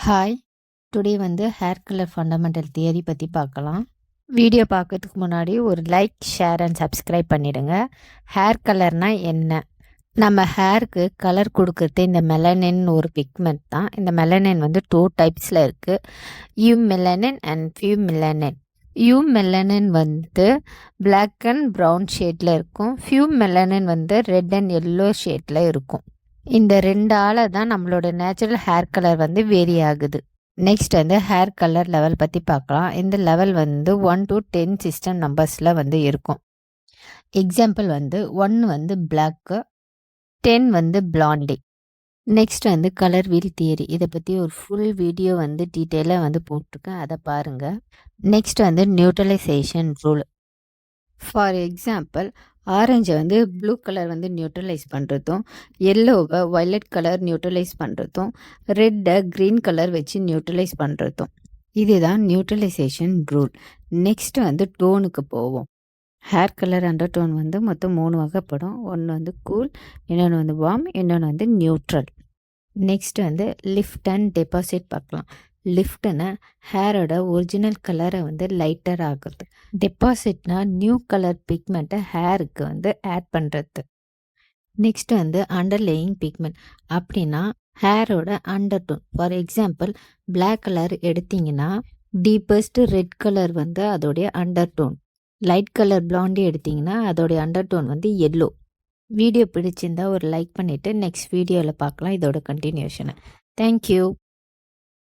Hi, today hair colour fundamental theory பற்றி பார்க்கலாம். Video பார்க்கறதுக்கு முன்னாடி ஒரு லைக், ஷேர் அண்ட் சப்ஸ்கிரைப் பண்ணிடுங்க. ஹேர் கலர்னால் என்ன? நம்ம ஹேருக்கு கலர் கொடுக்கறது இந்த மெலனின் ஒரு பிக்மெண்ட் தான். இந்த மெலனின் 2 டைப்ஸில் இருக்குது. Eumelanin and pheomelanin. Eumelanin black and brown ஷேடில் இருக்கும். Pheomelanin red and yellow ஷேடில் இருக்கும். இந்த ரெண்டால் தான் நம்மளோட நேச்சுரல் ஹேர் கலர் வேரி ஆகுது. நெக்ஸ்ட் ஹேர் கலர் லெவல் பற்றி பார்க்கலாம். இந்த லெவல் 1 to 10 சிஸ்டம் நம்பர்ஸில் இருக்கும். Example 1 black, 10 blondie. Next colour wheel theory. இதை பற்றி ஒரு ஃபுல் வீடியோ டீட்டெயிலாக போட்டிருக்கேன், அதை பாருங்கள். Next neutralisation rule. For example, ஆரஞ்சை ப்ளூ கலர் நியூட்ரலைஸ் பண்ணுறதும், எல்லோவை வயலட் கலர் நியூட்ரலைஸ் பண்ணுறதும், ரெட்டை க்ரீன் கலர் வச்சு நியூட்ரலைஸ் பண்ணுறதும். இதுதான் நியூட்ரலைசேஷன் ரூல். நெக்ஸ்ட் டோனுக்கு போவோம். ஹேர் கலர் அண்டர் டோன் மொத்தம் 3 வகைப்படும். ஒன்று கூல், இன்னொன்று வார்ம், இன்னொன்று neutral. Next lift and deposit பார்க்கலாம். லிஃப்ட்னா ஹேரோட ஒரிஜினல் கலரை லைட்டர் ஆகுறது. டெபாசிட்னா நியூ கலர் பிக்மெண்ட்டை ஹேருக்கு ஆட் பண்ணுறது. Next underlying pigment. அப்படின்னா ஹேரோட undertone. For example, black colour எடுத்திங்கன்னா டீப்பஸ்ட் ரெட் கலர் அதோடைய undertone. Light colour blondie எடுத்திங்கன்னா அதோடைய அண்டர் டோன் எல்லோ. வீடியோ பிடிச்சிருந்தா ஒரு லைக் பண்ணிவிட்டு நெக்ஸ்ட் வீடியோவில் பார்க்கலாம் இதோட கண்டினியூஷனை. தேங்க்யூ.